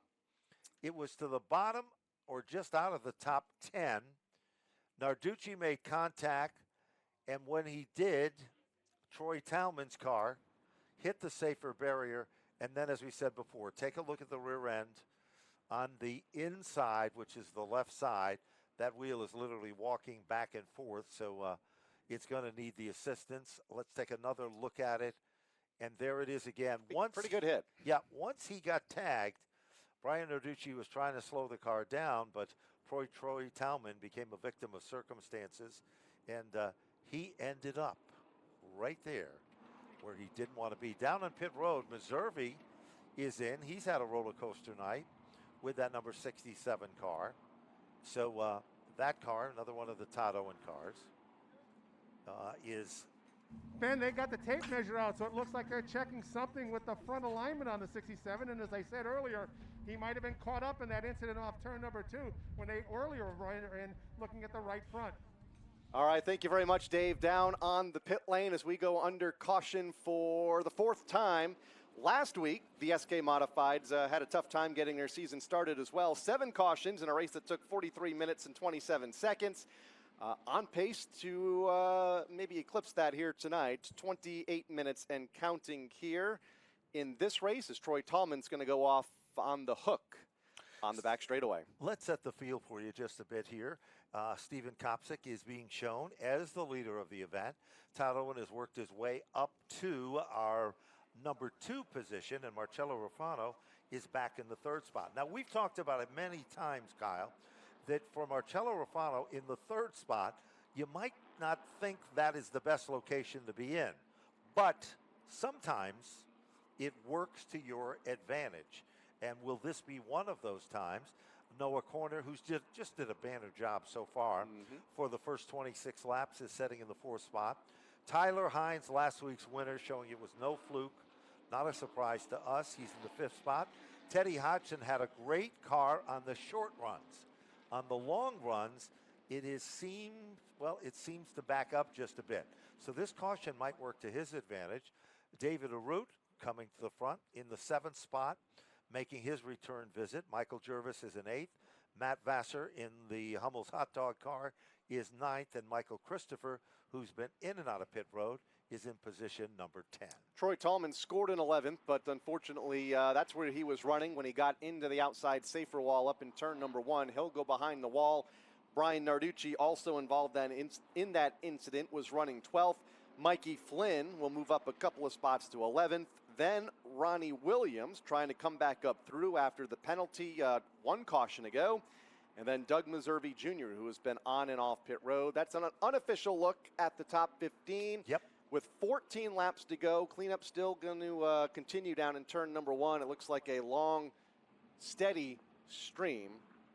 It was to the bottom or just out of the top 10. Narducci made contact, and when he did, Troy Talman's car hit the safer barrier, and then, as we said before, take a look at the rear end. On the inside, which is the left side, that wheel is literally walking back and forth, so it's going to need the assistance. Let's take another look at it. And there it is again. Pretty good hit. Yeah, once he got tagged, Brian Narducci was trying to slow the car down, but Troy Talman became a victim of circumstances, and he ended up right there where he didn't want to be. Down on pit road, Meserve is in. He's had a roller coaster night with that number 67 car. So that car, another one of the Todd Owen cars, is... Ben, they got the tape measure out, so it looks like they're checking something with the front alignment on the 67. And as I said earlier, he might have been caught up in that incident off turn number 2 when they earlier were in looking at the right front. All right, thank you very much, Dave. Down on the pit lane as we go under caution for the 4th time. Last week, the SK Modifieds had a tough time getting their season started as well. 7 cautions in a race that took 43 minutes and 27 seconds. On pace to maybe eclipse that here tonight. 28 minutes and counting here in this race as Troy Talman's going to go off on the hook on the back straightaway. Let's set the field for you just a bit here. Steven Kopsick is being shown as the leader of the event. Todd Owen has worked his way up to our number 2 position, and Marcello Ruffano is back in the 3rd spot. Now, we've talked about it many times, Kyle, that for Marcello Ruffano in the 3rd spot, you might not think that is the best location to be in. But sometimes it works to your advantage. And will this be one of those times? Noah Corner, who's just did a banner job so far for the first 26 laps, is setting in the 4th spot. Tyler Hines, last week's winner, showing it was no fluke, not a surprise to us. He's in the 5th spot. Teddy Hodgson had a great car on the short runs. On the long runs, it seems to back up just a bit. So this caution might work to his advantage. David Arute coming to the front in the 7th spot, making his return visit. Michael Jervis is in 8th. Matt Vassar in the Hummel's hot dog car is 9th, and Michael Christopher, who's been in and out of pit road, is in position number 10. Troy Tallman scored in 11th, but unfortunately that's where he was running when he got into the outside safer wall up in turn number 1. He'll go behind the wall. Brian Narducci, also involved in that incident, was running 12th. Mikey Flynn will move up a couple of spots to 11th. Then Ronnie Williams trying to come back up through after the penalty, 1 caution ago. And then Doug Meservey Jr., who has been on and off pit road. That's an unofficial look at the top 15. Yep. With 14 laps to go, cleanup still going to continue down in turn number 1. It looks like a long, steady stream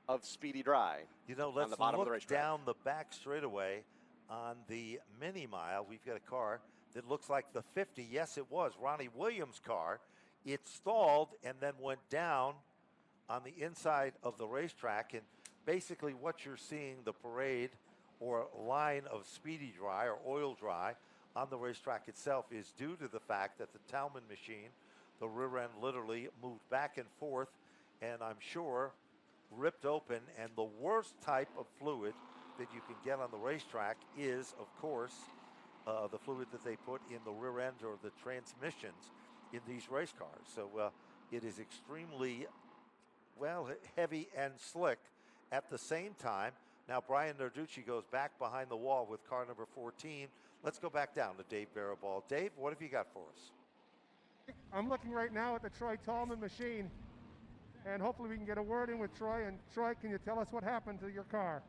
of speedy dry. You know, let's look down the back straightaway on the mini mile. We've got a car that looks like the 50. Yes, it was Ronnie Williams' car. It stalled and then went down on the inside of the racetrack. And basically what you're seeing, the parade or line of speedy dry or oil dry on the racetrack itself, is due to the fact that the Talman machine, the rear end literally moved back and forth, and I'm sure ripped open. And the worst type of fluid that you can get on the racetrack is, of course, the fluid that they put in the rear end or the transmissions in these race cars. So it is extremely, heavy and slick at the same time. Now Brian Narducci goes back behind the wall with car number 14. Let's go back down to Dave Baraball. Dave, what have you got for us? I'm looking right now at the Troy Tallman machine, and hopefully we can get a word in with Troy. And Troy, can you tell us what happened to your car?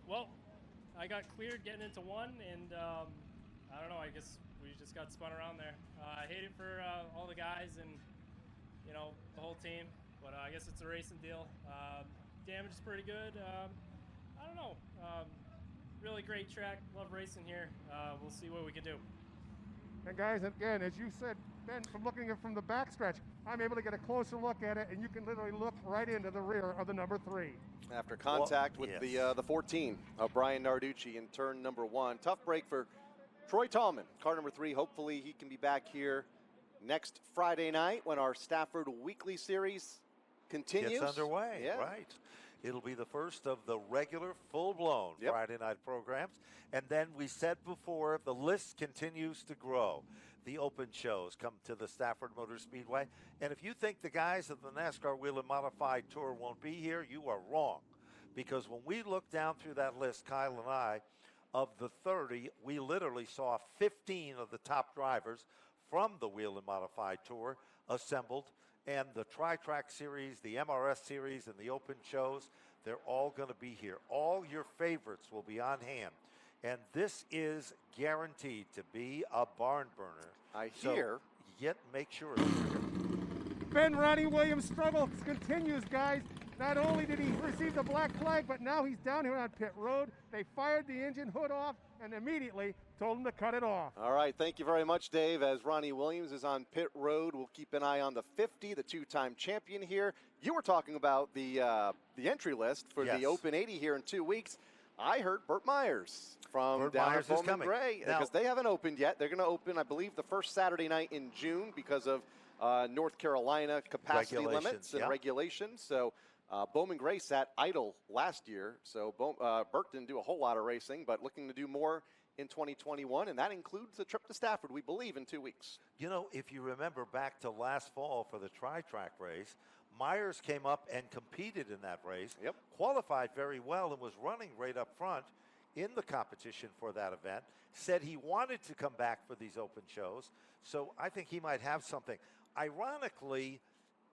Well, I got cleared getting into 1, and I don't know, I guess we just got spun around there. I hate it for all the guys and, you know, the whole team, but I guess it's a racing deal. Damage is pretty good. I don't know. Really great track. Love racing here. We'll see what we can do. And guys, again, as you said, Ben, from looking at it from the backstretch, I'm able to get a closer look at it, and you can literally look right into the rear of the number 3. After contact with the 14 of Brian Narducci in turn number 1. Tough break for Troy Tallman, car number 3. Hopefully he can be back here next Friday night when our Stafford Weekly Series continues. Gets underway, yeah. Right. It'll be the first of the regular full-blown Friday night programs. And then we said before, the list continues to grow. The open shows come to the Stafford Motor Speedway. And if you think the guys of the NASCAR Wheel and Modified Tour won't be here, you are wrong. Because when we look down through that list, Kyle and I, of the 30, we literally saw 15 of the top drivers from the Wheel and Modified Tour assembled. And the Tri-Track Series, the MRS Series, and the open shows, they're all going to be here. All your favorites will be on hand. And this is guaranteed to be a barn burner. I hear. Yet make sure. Ben, Ronnie Williams' struggle continues, guys. Not only did he receive the black flag, but now he's down here on pit road. They fired the engine hood off and immediately told him to cut it off. All right, thank you very much, Dave. As Ronnie Williams is on pit road, we'll keep an eye on the 50, the 2-time champion here. You were talking about the entry list for the Open 80 here in 2 weeks. I heard Burt Myers from down at Bowman Gray, because they haven't opened yet. They're going to open, I believe, the first Saturday night in June because of North Carolina capacity limits and regulations. So Bowman Gray sat idle last year, so Burt didn't do a whole lot of racing, but looking to do more in 2021, and that includes a trip to Stafford, we believe, in 2 weeks. You know, if you remember back to last fall for the Tri-Track race, Myers came up and competed in that race, qualified very well, and was running right up front in the competition for that event, said he wanted to come back for these open shows, so I think he might have something. Ironically,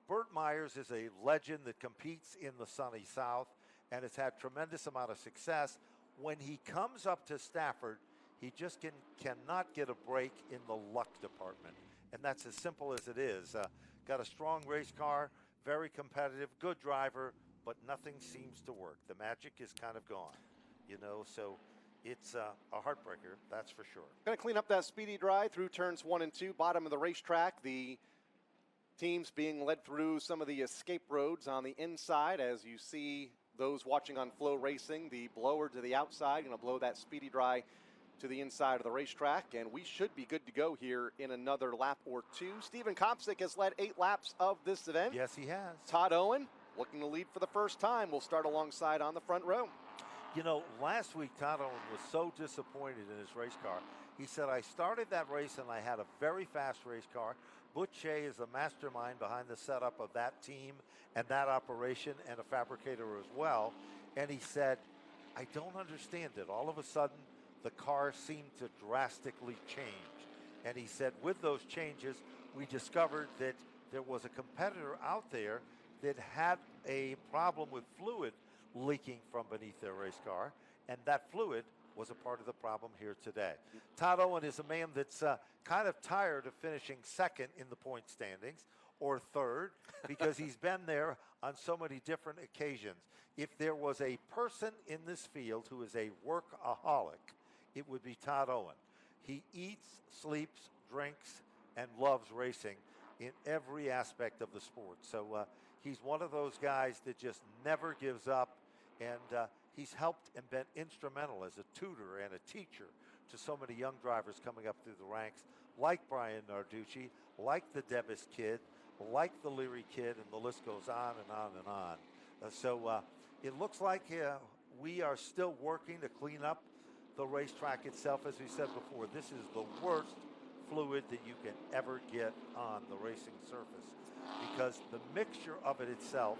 Burt Myers is a legend that competes in the sunny South and has had tremendous amount of success. When he comes up to Stafford, he just cannot get a break in the luck department. And that's as simple as it is. Got a strong race car, very competitive, good driver, but nothing seems to work. The magic is kind of gone, you know, so it's a heartbreaker, that's for sure. Going to clean up that speedy dry through turns 1 and 2, bottom of the racetrack. The teams being led through some of the escape roads on the inside, as you see those watching on Flow Racing, the blower to the outside, going to blow that speedy dry to the inside of the racetrack, and we should be good to go here in another lap or two. Stephen Kopsick has led 8 laps of this event. Yes, he has. Todd Owen looking to lead for the first time. We'll start alongside on the front row. You know, last week Todd Owen was so disappointed in his race car. He said, I started that race and I had a very fast race car. Butch Shea is the mastermind behind the setup of that team and that operation, and a fabricator as well. And he said, I don't understand it. All of a sudden, the car seemed to drastically change. And he said, with those changes, we discovered that there was a competitor out there that had a problem with fluid leaking from beneath their race car, and that fluid was a part of the problem here today. Todd Owen is a man that's kind of tired of finishing second in the point standings or third, because he's been there on so many different occasions. If there was a person in this field who is a workaholic, it would be Todd Owen. He eats, sleeps, drinks, and loves racing in every aspect of the sport. So he's one of those guys that just never gives up, and he's helped and been instrumental as a tutor and a teacher to so many young drivers coming up through the ranks, like Brian Narducci, like the Debus kid, like the Leary kid, and the list goes on and on and on. So it looks like we are still working to clean up the racetrack itself. As we said before, this is the worst fluid that you can ever get on the racing surface, because the mixture of it itself,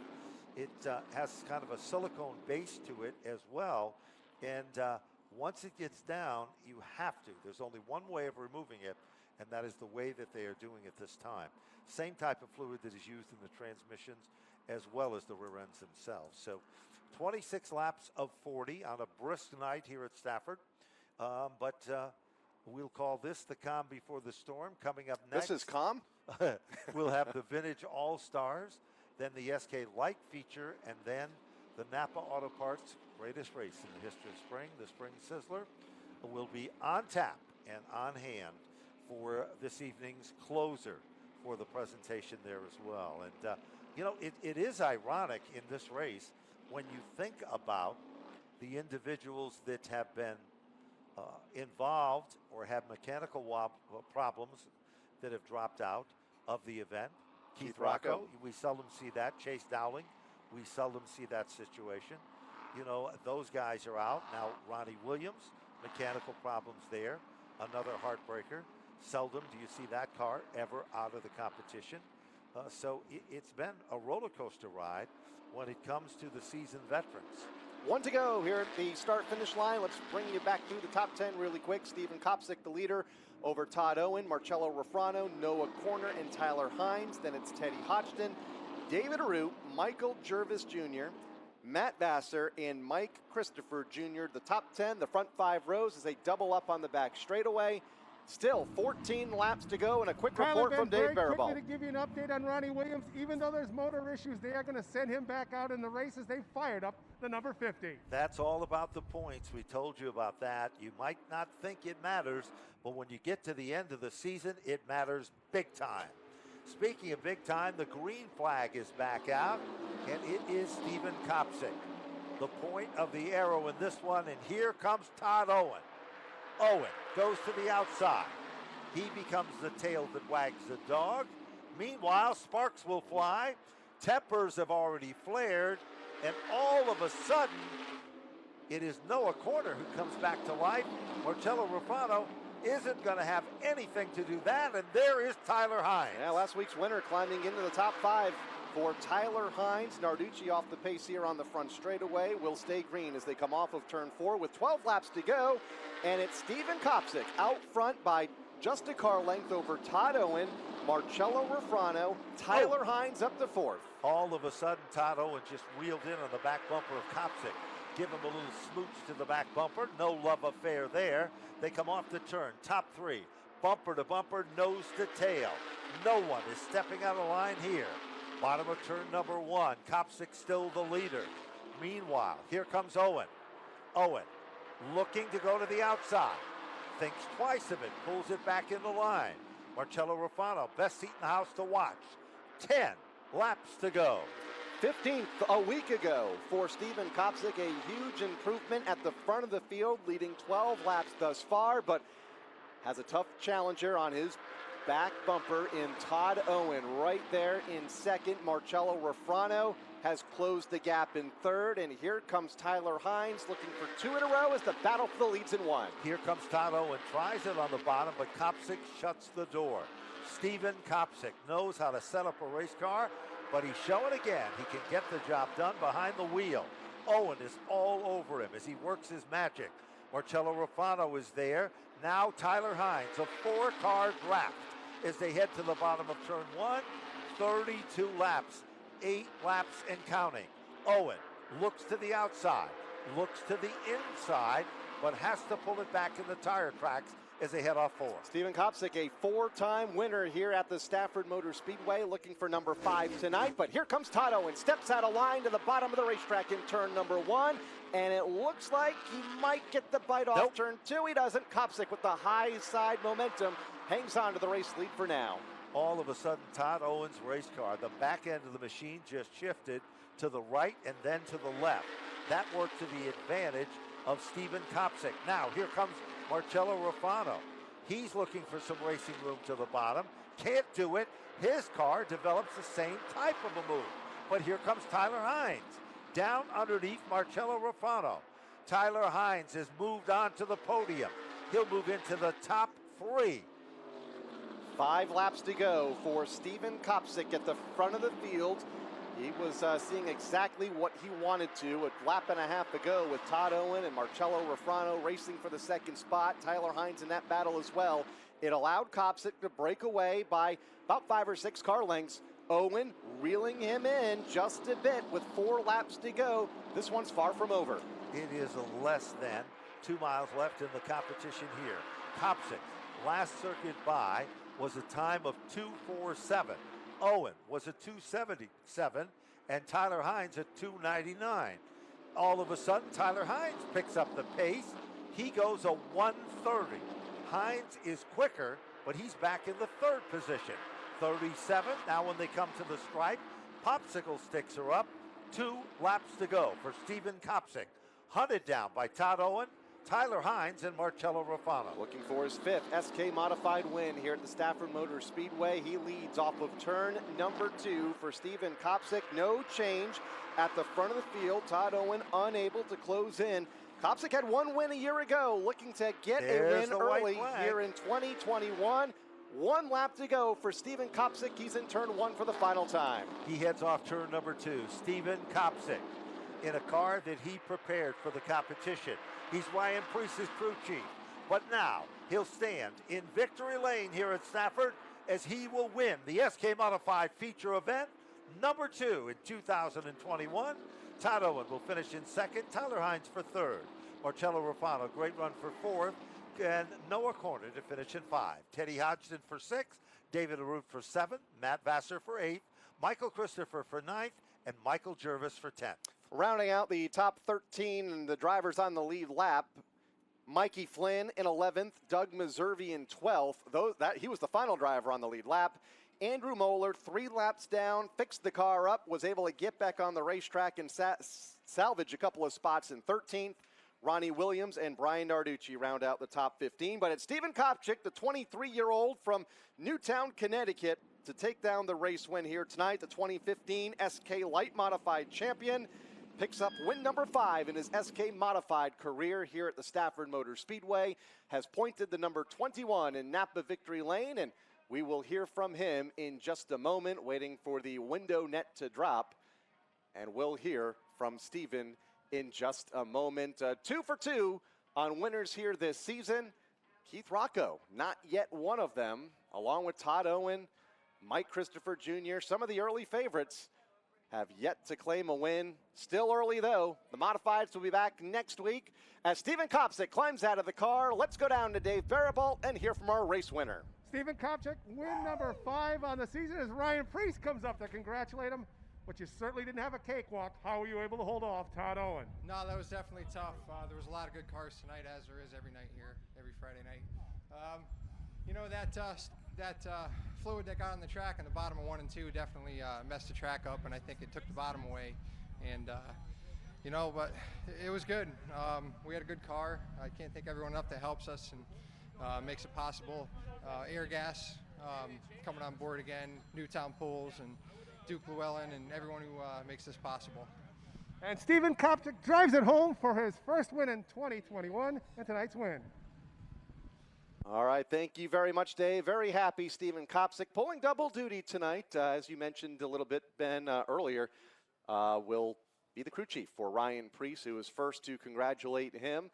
it has kind of a silicone base to it as well, and once it gets down, you have to. There's only one way of removing it, and that is the way that they are doing it this time. Same type of fluid that is used in the transmissions as well as the rear ends themselves. So 26 laps of 40 on a brisk night here at Stafford, but we'll call this the calm before the storm. Coming up next, This is calm? we'll have the Vintage All-Stars, then the SK Light feature, and then the Napa Auto Parts greatest race in the history of spring, the Spring Sizzler, will be on tap and on hand for this evening's closer for the presentation there as well. And, you know, it is ironic in this race when you think about the individuals that have been involved or have mechanical problems that have dropped out of the event. Keith Rocco, we seldom see that. Chase Dowling, we seldom see that situation. You know, those guys are out. Now, Ronnie Williams, mechanical problems there. Another heartbreaker. Seldom do you see that car ever out of the competition. So it's been a roller coaster ride when it comes to the seasoned veterans. 1 to go here at the start-finish line. Let's bring you back through the top 10 really quick. Stephen Kopsick, the leader, over Todd Owen, Marcello Rafrano, Noah Corner, and Tyler Hines. Then it's Teddy Hodgson, David Arute, Michael Jervis Jr., Matt Vassar, and Mike Christopher Jr. The top 10, the front 5 rows as they double up on the back straightaway. Still 14 laps to go, and a quick report from Dave Barabal. Quickly to give you an update on Ronnie Williams, even though there's motor issues, they are going to send him back out in the races. They fired up the number 50. That's all about the points. We told you about that. You might not think it matters, but when you get to the end of the season, it matters big time. Speaking of big time, the green flag is back out, and it is Stephen Kopsick. The point of the arrow in this one, and here comes Todd Owen. Owen goes to the outside. He becomes the tail that wags the dog. Meanwhile, sparks will fly. Tempers have already flared. And all of a sudden, it is Noah Corner who comes back to life. Marcello Rafrano isn't going to have anything to do that. And there is Tyler Hines. Yeah, last week's winner climbing into the top 5 for Tyler Hines. Narducci off the pace here on the front straightaway. Will stay green as they come off of turn 4 with 12 laps to go. And it's Stephen Kopsick out front by just a car length over Todd Owen, Marcello Rafrano, Tyler Hines up to 4th. All of a sudden, Todd Owen just wheeled in on the back bumper of Kopsick. Give him a little smooch to the back bumper. No love affair there. They come off the turn. Top 3. Bumper to bumper, nose to tail. No one is stepping out of line here. Bottom of turn number 1. Kopsick still the leader. Meanwhile, here comes Owen. Owen looking to go to the outside. Thinks twice of it. Pulls it back in the line. Marcello Rafrano, best seat in the house to watch. 10 laps to go. 15th a week ago for Steven Kopsick. A huge improvement at the front of the field, leading 12 laps thus far, but has a tough challenger on his back bumper in Todd Owen. Right there in second, Marcello Refrano has closed the gap in third, and here comes Tyler Hines looking for 2 in a row as the battle for the leads in 1. Here comes Todd Owen, tries it on the bottom, but Kopsick shuts the door. Steven Kopsick knows how to set up a race car, but he's showing again he can get the job done behind the wheel. Owen is all over him as he works his magic. Marcello Refrano is there. Now Tyler Hines, a 4-car draft as they head to the bottom of turn 1. 32 laps, 8 laps and counting. Owen looks to the outside, looks to the inside, but has to pull it back in the tire tracks as they head off 4. Steven Kopsick, a 4-time winner here at the Stafford Motor Speedway, looking for number 5 tonight. But here comes Todd Owen, steps out of line to the bottom of the racetrack in turn number 1. And it looks like he might get the bite off turn 2. He doesn't. Kopsick with the high side momentum hangs on to the race lead for now. All of a sudden, Todd Owen's race car, the back end of the machine just shifted to the right and then to the left. That worked to the advantage of Steven Kopsick. Now, here comes Marcello Refrano. He's looking for some racing room to the bottom. Can't do it. His car develops the same type of a move. But here comes Tyler Hines. Down underneath Marcello Refrano. Tyler Hines has moved on to the podium. He'll move into the top 3. 5 laps to go for Steven Kopsick at the front of the field. He was seeing exactly what he wanted to a lap and a half ago with Todd Owen and Marcello Refrano racing for the second spot. Tyler Hines in that battle as well. It allowed Kopsick to break away by about 5 or 6 car lengths. Owen reeling him in just a bit with 4 laps to go. This one's far from over. It is a less than 2 miles left in the competition here. Kopsick, last circuit by, was a time of 2:47. Owen was at 2:77, and Tyler Hines at 2:99. All of a sudden, Tyler Hines picks up the pace. He goes a 1:30. Hines is quicker, but he's back in the 3rd position. 37. Now when they come to the stripe, Popsicle sticks are up. 2 laps to go for Steven Kopsick. Hunted down by Todd Owen, Tyler Hines, and Marcello Refrano. Looking for his 5th SK Modified win here at the Stafford Motor Speedway. He leads off of turn number 2 for Steven Kopsick. No change at the front of the field. Todd Owen unable to close in. Kopsick had 1 win a year ago, looking to get a win early here in 2021. 1 lap to go for Steven Kopsick. He's in turn 1 for the final time. He heads off turn number 2. Steven Kopsick in a car that he prepared for the competition. He's Ryan Priest's crew chief. But now he'll stand in victory lane here at Stafford as he will win the SK Modified feature event number 2 in 2021. Todd Owen will finish in 2nd. Tyler Hines for 3rd. Marcello Refrano, great run for 4th. And Noah Corner to finish in 5. Teddy Hodgson for 6th. David Arute for 7th. Matt Vassar for 8th. Michael Christopher for 9th. And Michael Jervis for 10th. Rounding out the top 13 and the drivers on the lead lap, Mikey Flynn in 11th, Doug Meservey in 12th. He was the final driver on the lead lap. Andrew Moeller, 3 laps down, fixed the car up, was able to get back on the racetrack and salvage a couple of spots in 13th. Ronnie Williams and Brian Narducci round out the top 15. But it's Steven Kopsick, the 23-year-old from Newtown, Connecticut, to take down the race win here tonight. The 2015 SK Light Modified champion picks up win number 5 in his SK Modified career here at the Stafford Motor Speedway, has pointed the number 21 in Napa Victory Lane, and we will hear from him in just a moment, waiting for the window net to drop, and we'll hear from Steven in just a moment. 2 for 2 on winners here this season. Keith Rocco, not yet one of them, along with Todd Owen, Mike Christopher Jr., some of the early favorites have yet to claim a win. Still early, though. The Modifieds will be back next week as Steven Kopsick climbs out of the car. Let's go down to Dave Barabalt and hear from our race winner. Steven Kopsick, win number 5 on the season as Ryan Priest comes up to congratulate him. But you certainly didn't have a cakewalk. How were you able to hold off Todd Owen? No, that was definitely tough. There was a lot of good cars tonight, as there is every night here, every Friday night. You know, that that fluid that got on the track in the bottom of 1 and 2 definitely messed the track up, and I think it took the bottom away. And you know, but it was good. We had a good car. I can't thank everyone enough that helps us and makes it possible. Air Gas coming on board again, Newtown Pools, and Duke Llewellyn, and everyone who makes this possible. And Stephen Kopchik drives it home for his first win in 2021 and tonight's win. All right, thank you very much, Dave. Very happy Stephen Kopchik pulling double duty tonight. As you mentioned a little bit, Ben, earlier, will be the crew chief for Ryan Preece, who was first to congratulate him.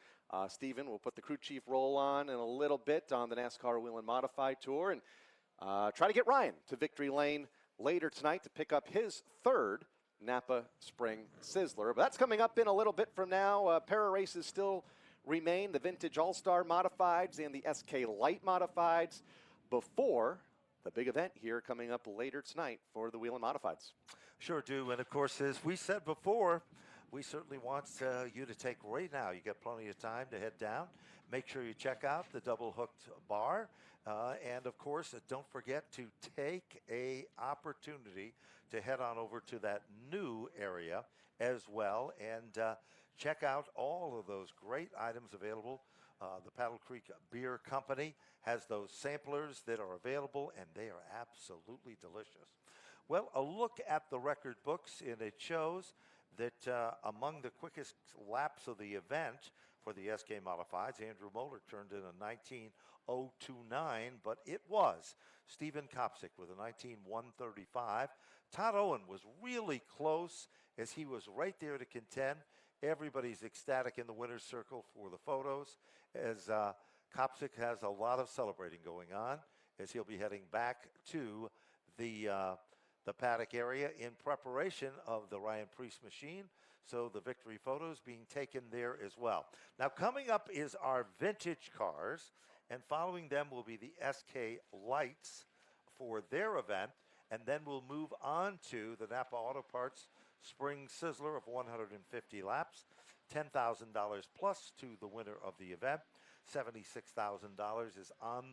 Stephen will put the crew chief role on in a little bit on the NASCAR Wheel and Modify Tour and try to get Ryan to victory lane later tonight to pick up his third Napa Spring Sizzler. But that's coming up in a little bit from now. Para races still remain, the Vintage All-Star Modifieds and the SK Light Modifieds before the big event here coming up later tonight for the Wheel and Modifieds. Sure do. And of course, as we said before, we certainly want you to take right now. You got plenty of time to head down. Make sure you check out the double hooked bar. And of course, don't forget to take a opportunity to head on over to that new area as well and check out all of those great items available. The Paddle Creek Beer Company has those samplers that are available, and they are absolutely delicious. Well, a look at the record books, and it shows that among the quickest laps of the event for the SK Modifieds, Andrew Moeller turned in a 19:029, but it was Stephen Kopchik with a 19:135. Todd Owen was really close as he was right there to contend. Everybody's ecstatic in the winner's circle for the photos as Kopchik has a lot of celebrating going on as he'll be heading back to the paddock area in preparation of the Ryan Preece machine. So the victory photos being taken there as well. Now coming up is our vintage cars, and following them will be the SK Lights for their event, and then we'll move on to the Napa Auto Parts Spring Sizzler of 150 laps, $10,000 plus to the winner of the event. $76,000 is on